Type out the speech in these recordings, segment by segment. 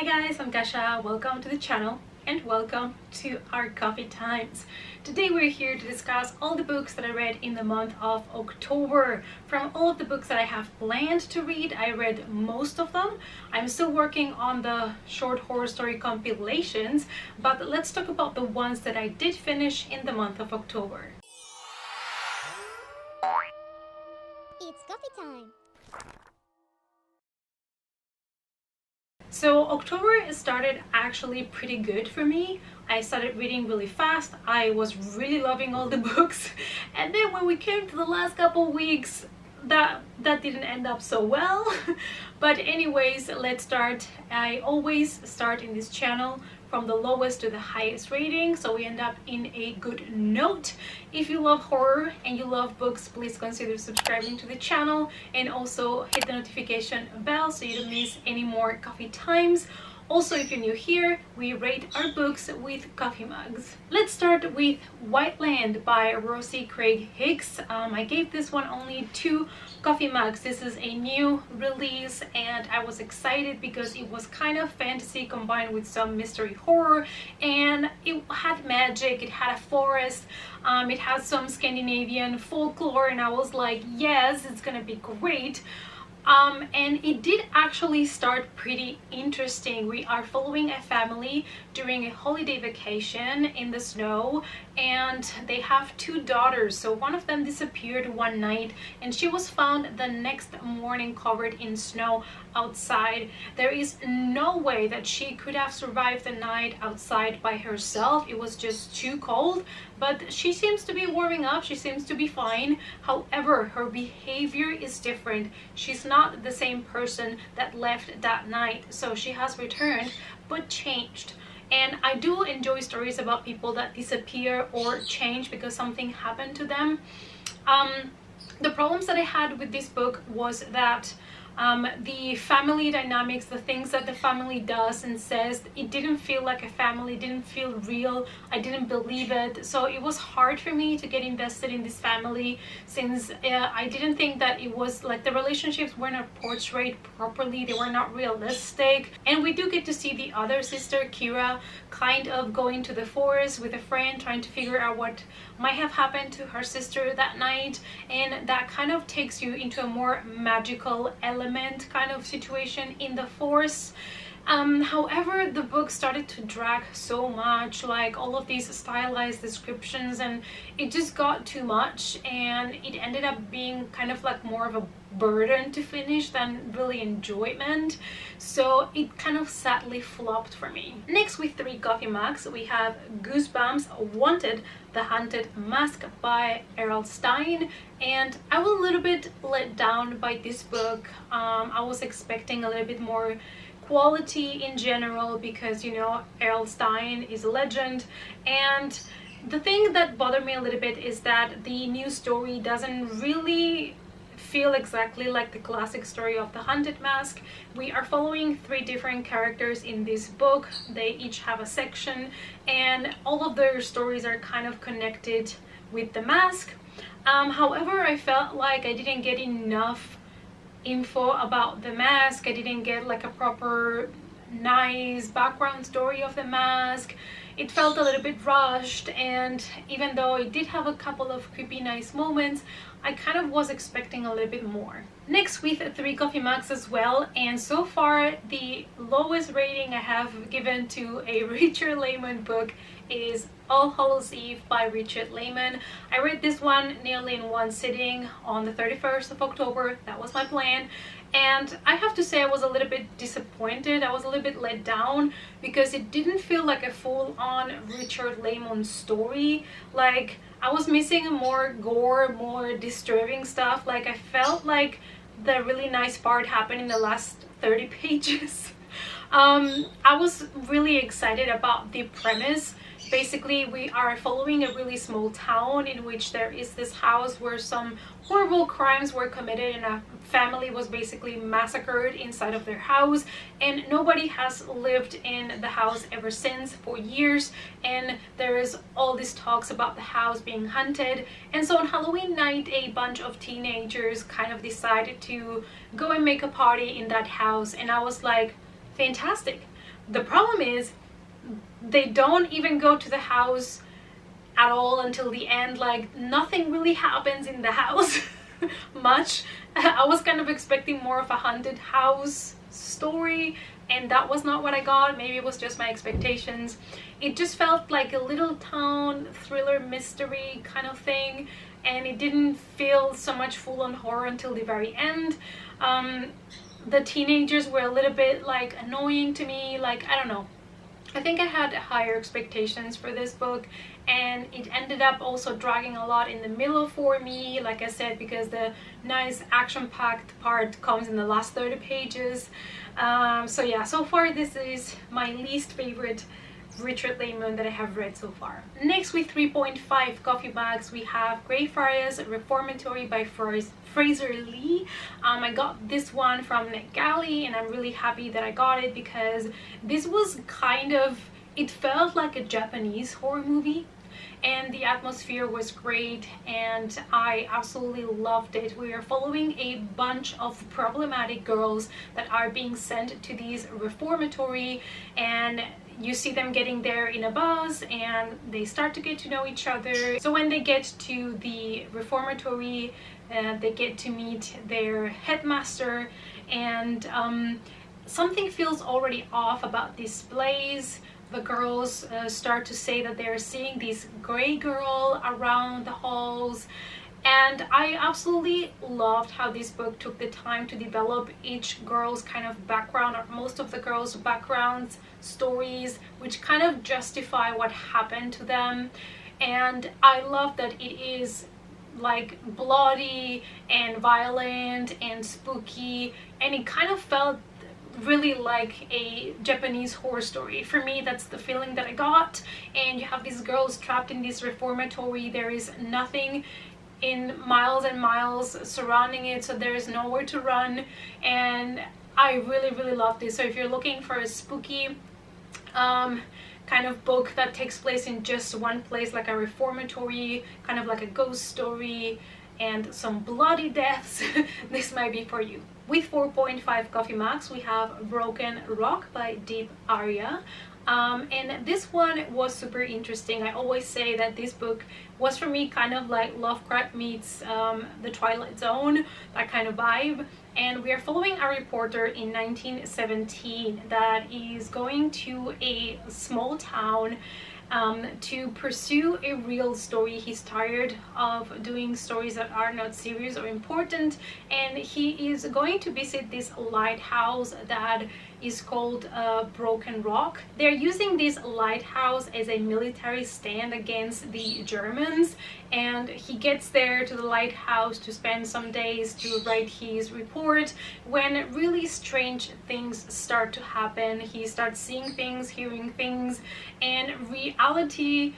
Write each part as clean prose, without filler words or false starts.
Hi guys, I'm Kasha. Welcome to the channel and welcome to our coffee times. Today we're here to discuss all the books that I read in the month of October. From all of the books that I have planned to read, I read most of them. I'm still working on the short horror story compilations, but let's talk about the ones that I did finish in the month of October. It's coffee time! So October started actually pretty good for me. I started reading really fast. I was really loving all the books, and then when we came to the last couple weeks, that didn't end up so well. But anyways, let's start. I always start in this channel from the lowest to the highest rating, so we end up in a good note. If you love horror and you love books, please consider subscribing to the channel and also hit the notification bell so you don't miss any more coffee times. Also, if you're new here, we rate our books with coffee mugs. Let's start with White Land by Rosie Craig Hicks. I gave this one only 2 coffee mugs. This is a new release and I was excited because it was kind of fantasy combined with some mystery horror, and it had magic, it had a forest, it had some Scandinavian folklore, and I was like, yes, it's gonna be great. And it did actually start pretty interesting. We are following a family during a holiday vacation in the snow, and they have 2 daughters. So one of them disappeared one night and she was found the next morning covered in snow outside. There is no way that she could have survived the night outside by herself. It was just too cold, but she seems to be warming up. She seems to be fine. However, her behavior is different. She's not the same person that left that night. So she has returned but changed. And I do enjoy stories about people that disappear or change because something happened to them. The problems that I had with this book was that the family dynamics, the things that the family does and says, it didn't feel like a family, didn't feel real. I didn't believe it. So it was hard for me to get invested in this family, since I didn't think that it was like the relationships were not portrayed properly, they were not realistic. And we do get to see the other sister, Kira, kind of going to the forest with a friend, trying to figure out what might have happened to her sister that night, and that kind of takes you into a more magical element kind of situation in the forest. However, the book started to drag so much, like all of these stylized descriptions, and it just got too much, and it ended up being kind of like more of a burden to finish than really enjoyment. So it kind of sadly flopped for me. Next, with 3 coffee mugs, we have Goosebumps Wanted, The Haunted Mask by Errol Stein. And I was a little bit let down by this book. I was expecting a little bit more quality in general because, you know, Errol Stein is a legend. And the thing that bothered me a little bit is that the new story doesn't really feel exactly like the classic story of the Haunted Mask. We are following 3 different characters in this book. They each have a section and all of their stories are kind of connected with the mask. However, I felt like I didn't get enough info about the mask. I didn't get like a proper nice background story of the mask. It felt a little bit rushed, and even though it did have a couple of creepy nice moments, I kind of was expecting a little bit more. Next, with 3 coffee mugs as well, and so far the lowest rating I have given to a Richard Lehman book is All Hallows Eve by Richard Lehman. I read this one nearly in one sitting on the 31st of October. That was my plan. And I have to say I was a little bit disappointed. I was a little bit let down because it didn't feel like a full-on Richard Lehman story. Like, I was missing more gore, more disturbing stuff. Like, I felt like the really nice part happened in the last 30 pages. I was really excited about the premise. Basically, we are following a really small town in which there is this house where some horrible crimes were committed and a family was basically massacred inside of their house, and nobody has lived in the house ever since for years, and there is all these talks about the house being haunted. And so on Halloween night, a bunch of teenagers kind of decided to go and make a party in that house, and I was like, fantastic. The problem is they don't even go to the house at all until the end. Like, nothing really happens in the house much. I was kind of expecting more of a haunted house story, and that was not what I got. Maybe it was just my expectations. It just felt like a little town thriller mystery kind of thing, and it didn't feel so much full-on horror until the very end. The teenagers were a little bit like annoying to me. Like, I don't know, I think I had higher expectations for this book, and it ended up also dragging a lot in the middle for me, like I said, because the nice action-packed part comes in the last 30 pages. So yeah, so far this is my least favorite Richard Lehman that I have read so far. Next, with 3.5 coffee bags, we have Greyfriars Reformatory by Fraser Lee. I got this one from NetGalley, and I'm really happy that I got it because this was kind of, it felt like a Japanese horror movie, and the atmosphere was great, and I absolutely loved it. We are following a bunch of problematic girls that are being sent to these reformatory, and you see them getting there in a bus, and they start to get to know each other. So when they get to the reformatory, they get to meet their headmaster, and something feels already off about these plays. The girls start to say that they're seeing this gray girl around the halls, and I absolutely loved how this book took the time to develop each girl's kind of background, or most of the girls' backgrounds, stories, which kind of justify what happened to them. And I love that it is like bloody and violent and spooky, and it kind of felt really like a Japanese horror story. For me, that's the feeling that I got. And you have these girls trapped in this reformatory. There is nothing in miles and miles surrounding it, so there is nowhere to run, and I really love this. So if you're looking for a spooky kind of book that takes place in just one place, like a reformatory, kind of like a ghost story and some bloody deaths, this might be for you. With 4.5 coffee max, we have Broken Rock by Deep Arya. And this one was super interesting. I always say that this book was for me kind of like Lovecraft meets the Twilight Zone, that kind of vibe. And we are following a reporter in 1917 that is going to a small town to pursue a real story. He's tired of doing stories that are not serious or important, and he is going to visit this lighthouse that is called Broken Rock. They're using this lighthouse as a military stand against the Germans, and he gets there to the lighthouse to spend some days to write his report when really strange things start to happen. He starts seeing things, hearing things, and reality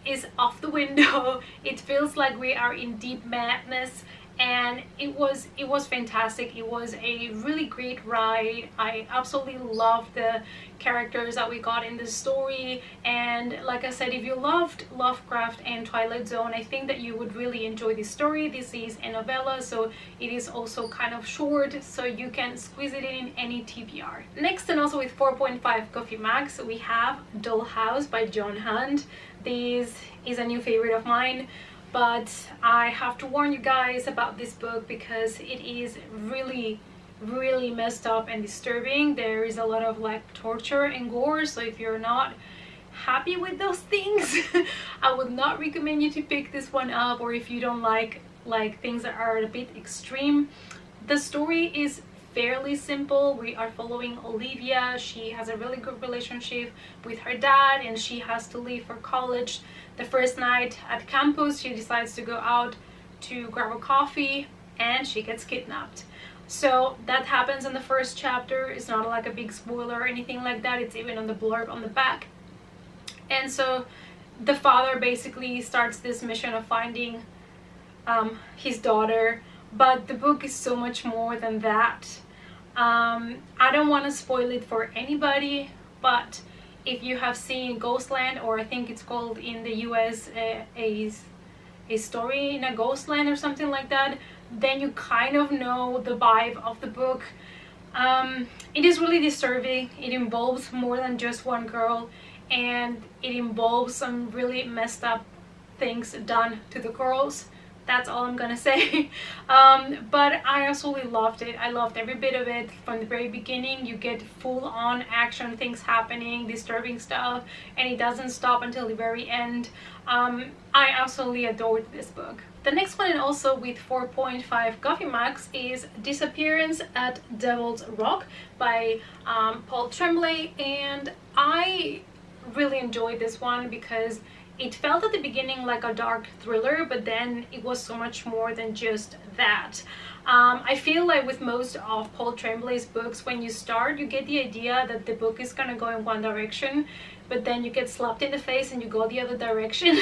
is off the window. It feels like we are in deep madness, and it was fantastic. It was a really great ride. I absolutely loved the characters that we got in the story, and like I said, if you loved Lovecraft and Twilight Zone, I think that you would really enjoy this story. This is a novella, so it is also kind of short, so you can squeeze it in any TBR. Next, and also with 4.5 coffee max, we have Doe House by John Hunt. This is a new favorite of mine, but I have to warn you guys about this book because it is really messed up and disturbing. There is a lot of like torture and gore, so if you're not happy with those things, I would not recommend you to pick this one up. Or if you don't like things that are a bit extreme. The story is fairly simple. We are following Olivia. She has a really good relationship with her dad, and she has to leave for college. The first night at campus, she decides to go out to grab a coffee, and she gets kidnapped. So that happens in the first chapter. It's not like a big spoiler or anything like that. It's even on the blurb on the back. And so the father basically starts this mission of finding his daughter, but the book is so much more than that. I don't want to spoil it for anybody, but if you have seen Ghostland, or I think it's called in the US a story in a Ghostland or something like that, then you kind of know the vibe of the book. It is really disturbing. It involves more than just one girl, and it involves some really messed up things done to the girls. That's all I'm gonna say. But I absolutely loved it. I loved every bit of it. From the very beginning, you get full-on action, things happening, disturbing stuff, and it doesn't stop until the very end. I absolutely adored this book. The next one, and also with 4.5 coffee marks, is Disappearance at Devil's Rock by Paul Tremblay, and I really enjoyed this one because it felt at the beginning like a dark thriller, but then it was so much more than just that. I feel like with most of Paul Tremblay's books, when you start, you get the idea that the book is gonna go in one direction, but then you get slapped in the face and you go the other direction.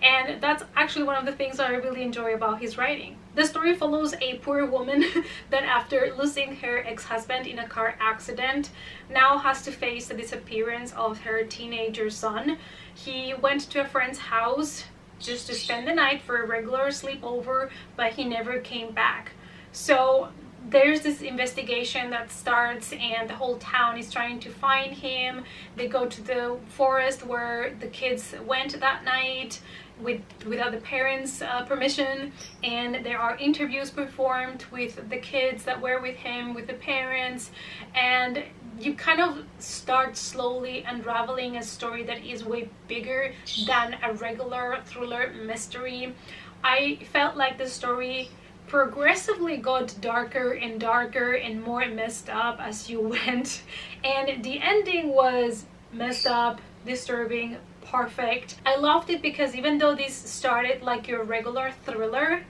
And that's actually one of the things I really enjoy about his writing. The story follows a poor woman that, after losing her ex-husband in a car accident, now has to face the disappearance of her teenager son. He went to a friend's house just to spend the night for a regular sleepover, but he never came back. So there's this investigation that starts, and the whole town is trying to find him. They go to the forest where the kids went that night without the parents' permission, and there are interviews performed with the kids that were with him, with the parents, and you kind of start slowly unraveling a story that is way bigger than a regular thriller mystery. I felt like the story progressively got darker and darker and more messed up as you went, and the ending was messed up, disturbing, perfect. I loved it because even though this started like your regular thriller,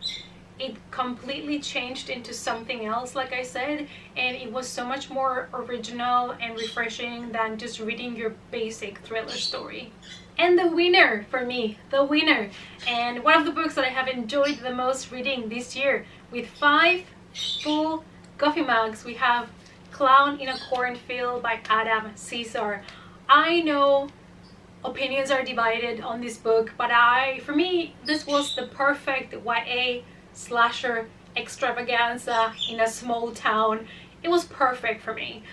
it completely changed into something else, like I said, and it was so much more original and refreshing than just reading your basic thriller story. And the winner for me, the winner, and one of the books that I have enjoyed the most reading this year, with 5 full coffee mugs, we have Clown in a Cornfield by Adam Cesar. I know opinions are divided on this book, but for me, this was the perfect YA slasher extravaganza in a small town. It was perfect for me.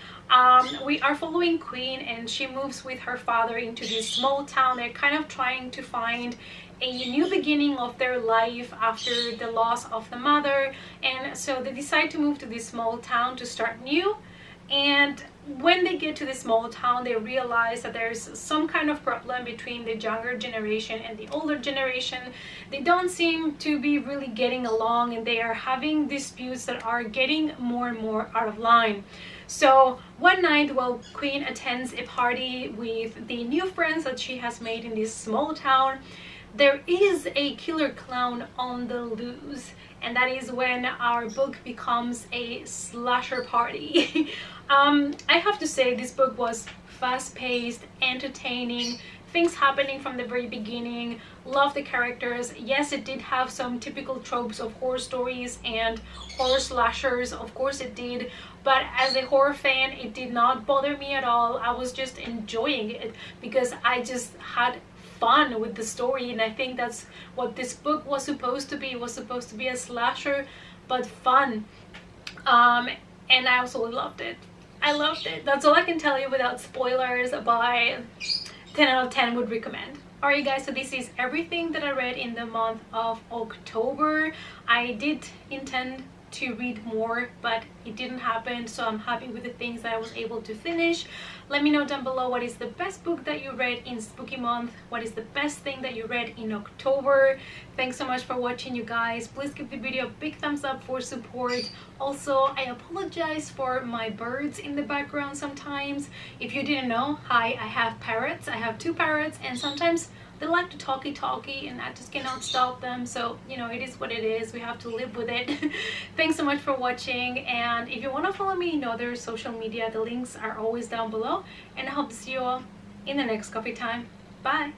We are following Queen, and she moves with her father into this small town. They're kind of trying to find a new beginning of their life after the loss of the mother, and so they decide to move to this small town to start new. And when they get to this small town, they realize that there's some kind of problem between the younger generation and the older generation. They don't seem to be really getting along, and they are having disputes that are getting more and more out of line. So one night, while Queen attends a party with the new friends that she has made in this small town, there is a killer clown on the loose, and that is when our book becomes a slasher party. I have to say, this book was fast-paced, entertaining, things happening from the very beginning. Love the characters. Yes, it did have some typical tropes of horror stories and horror slashers, of course it did, but as a horror fan, it did not bother me at all. I was just enjoying it because I just had fun with the story, and I think that's what this book was supposed to be. It was supposed to be a slasher, but fun. And I also loved it. I loved it. That's all I can tell you without spoilers. By 10 out of 10 would recommend. Alright guys, so this is everything that I read in the month of October. I did intend to read more, but it didn't happen, so I'm happy with the things that I was able to finish. Let me know down below what is the best book that you read in Spooky Month, what is the best thing that you read in October. Thanks so much for watching, you guys. Please give the video a big thumbs up for support. Also, I apologize for my birds in the background sometimes. If you didn't know, hi, I have parrots. I have 2 parrots, and sometimes they like to talky and I just cannot stop them. So, you know, it is what it is. We have to live with it. Thanks so much for watching, and if you want to follow me in other social media, the links are always down below, and I hope to see you all in the next coffee time. Bye!